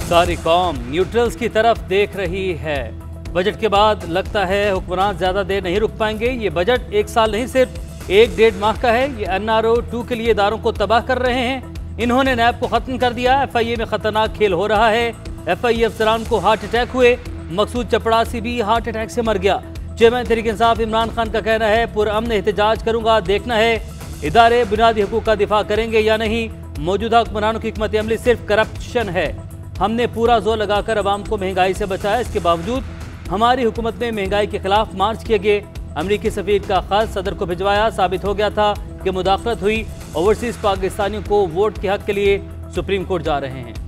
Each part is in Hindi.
सारी कौम न्यूट्रल्स की तरफ देख रही है। बजट के बाद लगता है हुक्मरान ज्यादा देर नहीं रुक पाएंगे। ये बजट एक साल नहीं सिर्फ 1-1.5 माह का है। ये NRO 2 के लिए इदारों को तबाह कर रहे हैं। इन्होंने नैब को खत्म कर दिया। FIA में खतरनाक खेल हो रहा है। FIA अफसरान को हार्ट अटैक हुए। मकसूद चपड़ासी भी हार्ट अटैक से मर गया। चेयरमैन तहरीक इंसाफ इमरान खान का कहना है पुरअमन एहतजाज करूंगा, देखना है इदारे बुनियादी हुकूक का दिफा करेंगे या नहीं। मौजूदा हुक्मरानों की हिकमत अमली सिर्फ करप्शन है। हमने पूरा जोर लगाकर अवाम को महंगाई से बचाया, इसके बावजूद हमारी हुकूमत में महंगाई के खिलाफ मार्च किए गए। अमरीकी सफीर का खत सदर को भिजवाया। साबित हो गया था कि मुदाखलत हुई। ओवरसीज पाकिस्तानियों को वोट के हक के लिए सुप्रीम कोर्ट जा रहे हैं।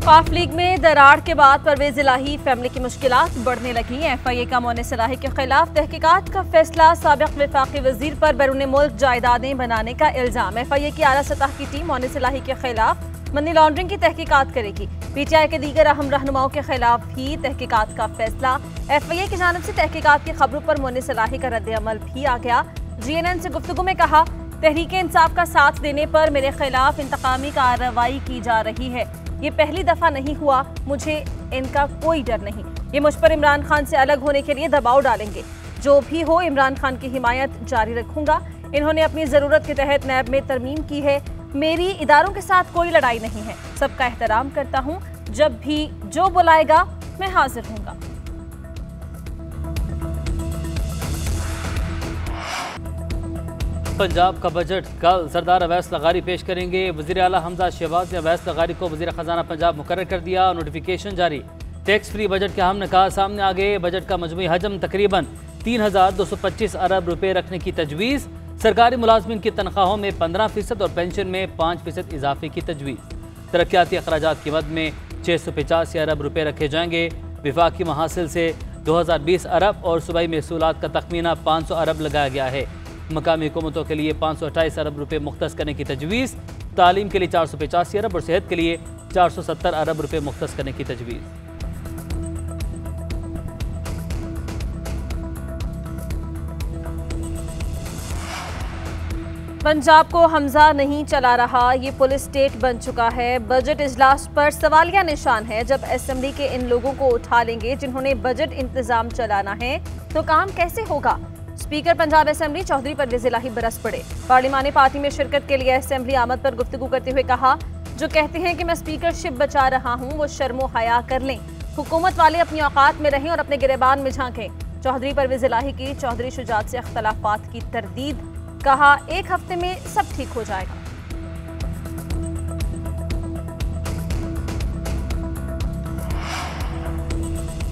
काफ लीग में दरार के बाद परवेज इलाही फैमिली की मुश्किलात बढ़ने लगी। FIA का मोनिस इलाही के खिलाफ तहकीकात का फैसला। साबिक वफाकी वजीर पर बैरून मुल्क जायदादें बनाने का इल्जाम। FIA की आला सतह की टीम मोनिस इलाही के खिलाफ मनी लॉन्ड्रिंग की तहकीकात करेगी। PTI के दीगर अहम रहनुमाओं के खिलाफ भी तहकीकात का फैसला। FIA की जानिब से तहकीकात की खबरों पर मोनिस इलाही का रद्द अमल भी आ गया। GNN से गुफ्तगू में कहा, तहरीक इंसाफ का साथ देने पर मेरे खिलाफ इंतकामी कार्रवाई की जा रही है। ये पहली दफा नहीं हुआ, मुझे इनका कोई डर नहीं। ये मुझ पर इमरान खान से अलग होने के लिए दबाव डालेंगे। जो भी हो, इमरान खान की हिमायत जारी रखूंगा। इन्होंने अपनी ज़रूरत के तहत नैब में तरमीम की है। मेरी इदारों के साथ कोई लड़ाई नहीं है। सबका एहतराम करता हूँ। जब भी जो बुलाएगा मैं हाजिर हूँगा। पंजाब का बजट कल सरदार अवैस लगारी पेश करेंगे। वज़ीर आला हमजा शहबाज ने अवैस लगारी को वज़ीर ख़जाना पंजाब मुकर्रर कर दिया। नोटिफिकेशन जारी। टैक्स फ्री बजट के अहम निकात सामने आ गए। बजट का मजमूई हजम तकरीबन 3,225 अरब रुपए रखने की तजवीज़। सरकारी मुलाजमिन की तनख्वाहों में 15% और पेंशन में 5% इजाफे की तजवीज़। तरक्याती अखराजात की मद में 685 अरब रुपए रखे जाएंगे। विफाकी महासिल से 2020 अरब और सूबाई महसूलात का तखमीना 500 अरब लगाया गया है। मकामी हुकूमतों के लिए 528 अरब रुपए मुख्तस करने की तजवीज़। तालीम के लिए 485 अरब और सेहत के लिए 470 अरब रुपए मुख्तस करने की तजवीज़। पंजाब को हमजा नहीं चला रहा, ये पुलिस स्टेट बन चुका है। बजट इजलास पर सवालिया निशान है। जब असेंबली के इन लोगों को उठा लेंगे जिन्होंने बजट इंतजाम चलाना है, तो काम कैसे होगा। स्पीकर पंजाब असेंबली चौधरी परवेज इलाही बरस पड़े। पार्लिमानी पार्टी में शिरकत के लिए असेंबली आमद पर गुफ्तगू करते हुए कहा, जो कहते हैं कि मैं स्पीकरशिप बचा रहा हूं, वो शर्मो हया कर लें। हुकूमत वाले अपनी औकात में रहें और अपने गिरेबान में झांकें। चौधरी परवेज इलाही की चौधरी शुजात से अख्तलाफात की तरदीद। कहा, एक हफ्ते में सब ठीक हो जाएगा।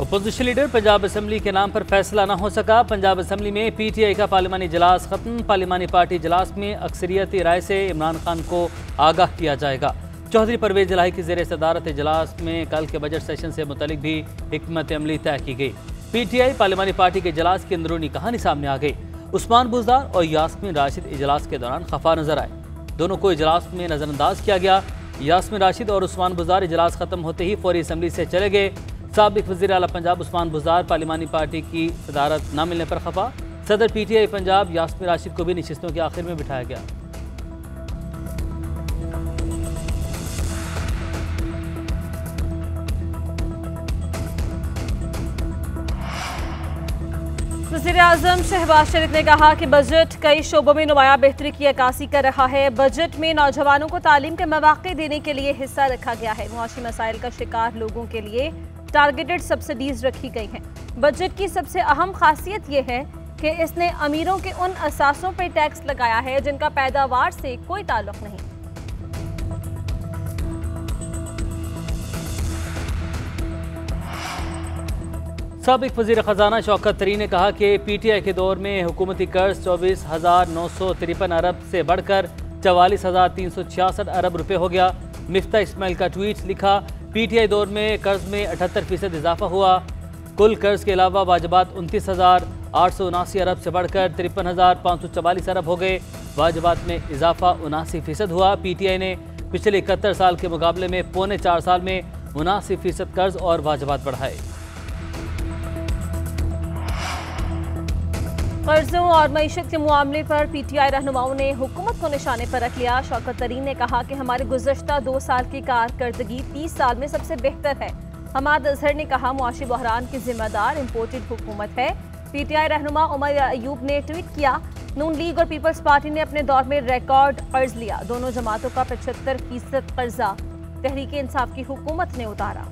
अपोजिशन लीडर पंजाब असेंबली के नाम पर फैसला न हो सका। पंजाब असेंबली में PTI का पार्लिमानी इजलास खत्म। पार्लिमानी पार्टी इजलास में अक्सरियती राय से इमरान खान को आगाह किया जाएगा। चौधरी परवेज इलाही की ज़ेर सदारत इजलास में कल के बजट सेशन से मुतल्लिक भी हिकमत अमली तय की गई। PTI पार्लिमानी पार्टी के इजलास की अंदरूनी कहानी सामने आ गई। उस्मान बुज़दार और यास्मीन राशिद इजलास के दौरान खफा नजर आए। दोनों को इजलास में नजरअंदाज किया गया। यास्मीन राशिद और उस्मान बुज़दार इजलास खत्म होते ही फौरी असेंबली से चले गए। साबिक वज़ीर आला पंजाब उस्मान बुज़दार पार्लिमानी पार्टी की सदारत न मिलने पर खफा। सदर PTI पंजाब यास्मीन राशिद को भी नशिस्तों के आखिर में बिठाया गया। वज़ीर आज़म शहबाज शरीफ ने कहा कि बजट कई शोबों में नुमाया बेहतरी की अक्कासी कर रहा है। बजट में नौजवानों को तालीम के मौक़े देने के लिए हिस्सा रखा गया है। मुआशी मसाइल का शिकार लोगों के लिए टारगेटेड सब्सिडीज रखी गई हैं। बजट की सबसे अहम खासियत यह है कि इसने अमीरों के उन असासों पर टैक्स लगाया है जिनका पैदावार से कोई ताल्लुक नहीं। साबिक वज़ीर ख़जाना शौकत तरीन ने कहा कि PTI के दौर में हुकूमती कर्ज 24,953 अरब से बढ़कर 44,366 अरब रुपए हो गया। मिफ्ता इस्माइल का ट्वीट लिखा, PTI दौर में कर्ज में 78% इजाफा हुआ। कुल कर्ज के अलावा वाजबात 29,879 अरब से बढ़कर 53,544 अरब हो गए। वाजबात में इजाफा 79% हुआ। PTI ने पिछले 71 साल के मुकाबले में पौने 4 साल में 79% कर्ज और वाजबात बढ़ाए। कर्जों और मईशत के मामले पर PTI रहनुमाओं ने हुकूमत को निशाने पर रख लिया। शौकत तरीन ने कहा कि हमारी गुज़श्ता 2 साल की कारकर्दगी 30 साल में सबसे बेहतर है। हमाद अजहर ने कहा मुआशी बहरान की जिम्मेदार इम्पोर्टेड हुकूमत है। PTI रहनुमा उमर अयूब ने ट्वीट किया, नून लीग और पीपल्स पार्टी ने अपने दौर में रिकॉर्ड कर्ज लिया। दोनों जमातों का 75% कर्जा तहरीक इंसाफ की हुकूमत ने उतारा।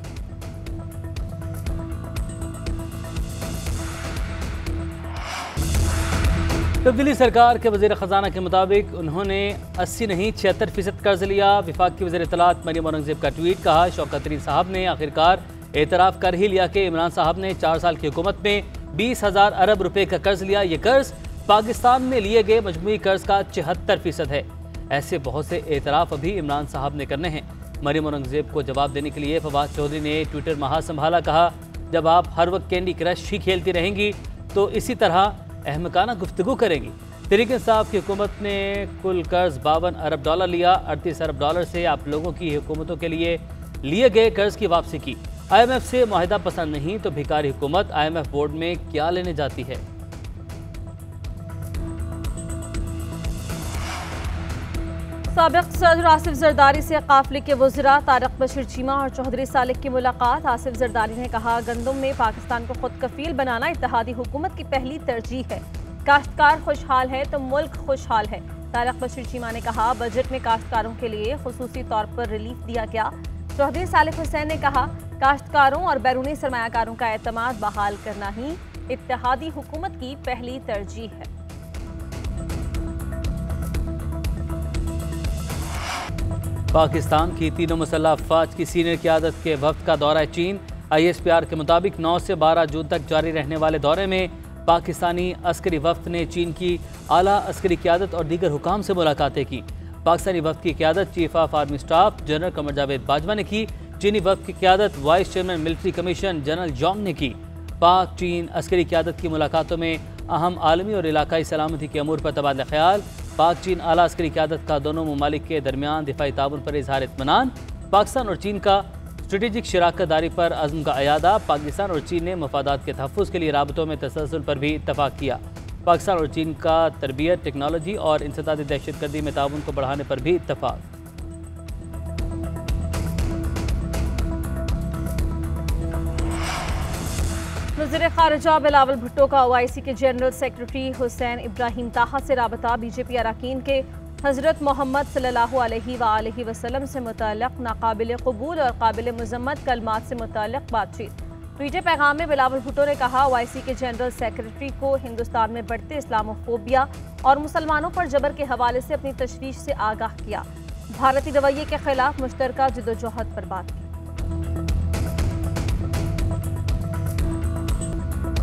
तब्दीली सरकार के वज़ीर ख़जाना के मुताबिक उन्होंने 80 नहीं 76% कर्ज लिया। विफाक की वज़ीर इत्तलात मरियम औरंगज़ेब का ट्वीट, कहा शौकत तरीन साहब ने आखिरकार एतराफ़ कर ही लिया कि इमरान साहब ने 4 साल की हुकूमत में 20,000 अरब रुपए का कर्ज लिया। ये कर्ज पाकिस्तान में लिए गए मजमूई कर्ज का 74% है। ऐसे बहुत से एतराफ़ अभी इमरान साहब ने करने हैं। मरियम औरंगज़ेब को जवाब देने के लिए फवाद चौधरी ने ट्विटर महा संभाला, कहा जब आप हर वक्त कैंडी क्रश ही खेलती रहेंगी तो इसी तरह अहमकाना गुफ्तगू करेंगी। तहरीक इंसाफ की हुकूमत ने कुल कर्ज $52 अरब लिया। $38 अरब से आप लोगों की हुकूमतों के लिए लिए गए कर्ज की वापसी की। IMF से मुआहिदा पसंद नहीं तो भिखारी हुकूमत IMF बोर्ड में क्या लेने जाती है। साबिक सदर आसिफ जरदारी से काफिले के वज़रा तारिक बशीर चीमा और चौधरी सालिक की मुलाकात। आसिफ जरदारी ने कहा गंदम में पाकिस्तान को खुद कफील बनाना इत्तेहादी हुकूमत की पहली तरजीह है। काश्तकार खुशहाल है तो मुल्क खुशहाल है। तारिक बशीर चीमा ने कहा बजट में काश्तकारों के लिए खुसूसी तौर पर रिलीफ दिया गया। चौधरी सालिक हुसैन ने कहा काश्तकारों और बैरूनी सरमायाकारों का एतमाद बहाल करना ही इत्तेहादी हुकूमत की पहली तरजीह है। पाकिस्तान की तीनों मुसल्लह अफवाज की सीनियर क़यादत के वफ्द का दौरा चीन। ISPR के मुताबिक 9 से 12 जून तक जारी रहने वाले दौरे में पाकिस्तानी अस्करी वफ्द ने चीन की आला अस्करी क़यादत और दीगर हुकाम से मुलाकातें की। पाकिस्तानी वफ्द की क़यादत chief of army staff general Qamar Javed Bajwa ने की। चीनी वफ्द की क़यादत vice chairman military commission general Zhang ने की। पाक चीन अस्करी क़यादत की मुलाकातों में अहम आलमी और इलाकाई सलामती के अमूर पर तबादला ख्याल। पाक चीन आला अस्करी क़यादत का दोनों ममालिक के दरमियान दिफाई ताउन पर इजहार इत्मीनान। पाकिस्तान और चीन का स्ट्रेटेजिक शराकत दारी पर अज़्म का अयादा। पाकिस्तान और चीन ने मफादात के तहफ़्फ़ुज़ के लिए राबतों में तसलसल पर भी इत्तफ़ाक़ किया। पाकिस्तान और चीन का तरबियत, टेक्नोलॉजी और इंसदादी दहशतगर्दी में ताउन को बढ़ाने पर भी इत्तफ़ाक़। वज़ीर ख़ारिजा बिलावल भुट्टो का OIC के जनरल सेक्रेटरी हुसैन इब्राहिम ताहा से राबता। BJP अरकान के हज़रत मोहम्मद सल्लल्लाहु अलैहि वसल्लम से मुतल्लिक़ नाकाबिल क़बूल और काबिल मज़म्मत कलमात से मुतल्लिक़ बातचीत। ट्वीटर पैगाम में बिलावल भुट्टो ने कहा OIC के जनरल सेक्रेटरी को हिंदुस्तान में बढ़ते इस्लामोफोबिया और मुसलमानों पर जबर के हवाले से अपनी तशवीश से आगाह किया। भारतीय रवैये के खिलाफ मुश्तरका जिद्दोजहद पर बात की।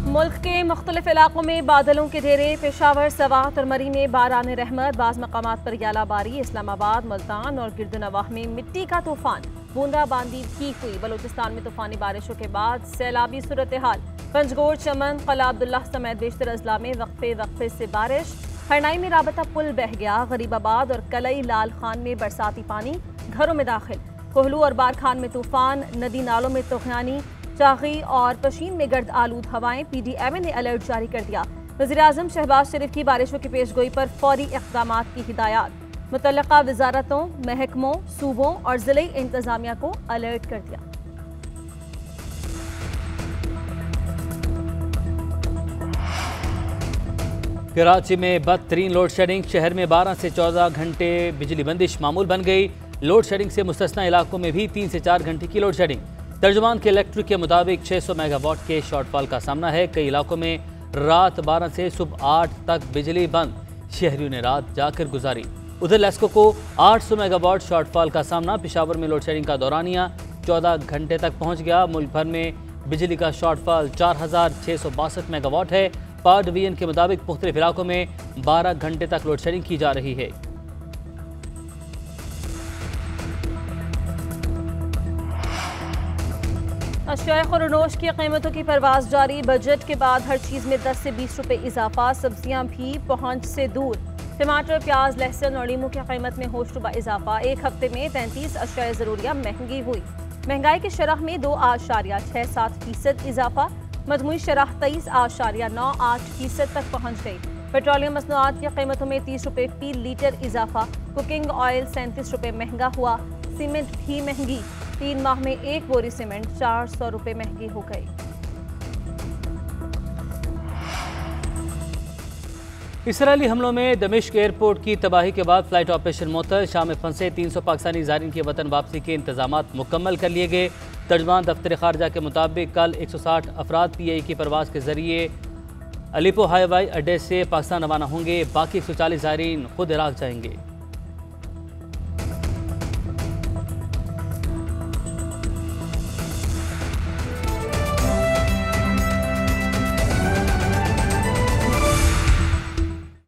मुल्क के मुख्तलिफ इलाकों में बादलों के घेरे। पेशावर, सवात और मरी में बारान रहमत। बाज़ मकामात पर यालाबारी। इस्लामाबाद, मुल्तान और गिरदनवाह में मिट्टी का तूफान। बूंदाबांदी भी हुई। बलूचिस्तान में तूफानी बारिशों के बाद सैलाबी सूरत हाल। पंजगोर, चमन, क़ला अब्दुल्लाह समेत बेशतर अजला में वक्फे वक्फे से बारिश। हरनाई में राबता पुल बह गया। गरीबाबाद और कलई लाल खान में बरसाती पानी घरों में दाखिल। कोहलू और बारखान में तूफान। नदी नालों में तुग़यानी। चागी और पशीन में गर्द आलूद हवाएं। PDMA ने अलर्ट जारी कर दिया। वज़ीर आज़म शहबाज शरीफ की बारिशों की पेशगोई पर फौरी इक़दामात की हिदायत। मुतल्लिक़ा वज़ारतों, महकमों, सूबों और ज़िले इंतज़ामिया को अलर्ट कर दिया। कराची में बदतरीन लोड शेडिंग। शहर में 12 से 14 घंटे बिजली बंदिश मामूल बन गई। लोड शेडिंग से मुस्तस्ना इलाकों में भी 3 से 4 घंटे की लोड शेडिंग। तर्जुमान के इलेक्ट्रिक के मुताबिक 600 मेगावाट के शॉर्टफॉल का सामना है। कई इलाकों में रात 12 से सुबह 8 तक बिजली बंद। शहरियों ने रात जाकर गुजारी। उधर लेस्को को 800 मेगावाट शॉर्टफॉल का सामना। पेशावर में लोड शेडिंग का दौरानिया 14 घंटे तक पहुंच गया। मुल्क भर में बिजली का शॉर्टफॉल 4662 मेगावाट है। पावर डिवीजन के मुताबिक मुख्तलिफ इलाकों में 12 घंटे तक लोड शेडिंग की जा रही है। अशिया खुरनोश की कीमतों की परवाज जारी। बजट के बाद हर चीज़ में 10 से 20 रुपए इजाफा। सब्जियां भी पहुंच से दूर। टमाटर, प्याज, लहसुन और लीमू की कीमत में होशरुबा इजाफा। एक हफ्ते में 33 अशिया ज़रूरिया महंगी हुई। महंगाई की शरह में 2.67% इजाफा। मजमूई शरह 23.98% तक पहुँच गई। पेट्रोलियम मसनूआत की कीमतों में 30 रुपये फी लीटर इजाफा। कुकिंग ऑयल 37 रुपये महंगा हुआ। सीमेंट भी महंगी, 3 माह में एक बोरी सीमेंट 400 रुपये महंगी हो गई। इसराइली हमलों में दमिश्क एयरपोर्ट की तबाही के बाद फ्लाइट ऑपरेशन मुअत्तल। शाम में फंसे 300 पाकिस्तानी ज़ायरीन की वतन वापसी के इंतजामात मुकम्मल कर लिए गए। तर्जमान दफ्तर खारजा के मुताबिक कल 160 अफराद PI की परवाज़ के जरिए अलीपो हवाई अड्डे से पाकिस्तान रवाना होंगे। बाकी 140 ज़ायरीन खुद इराक जाएंगे।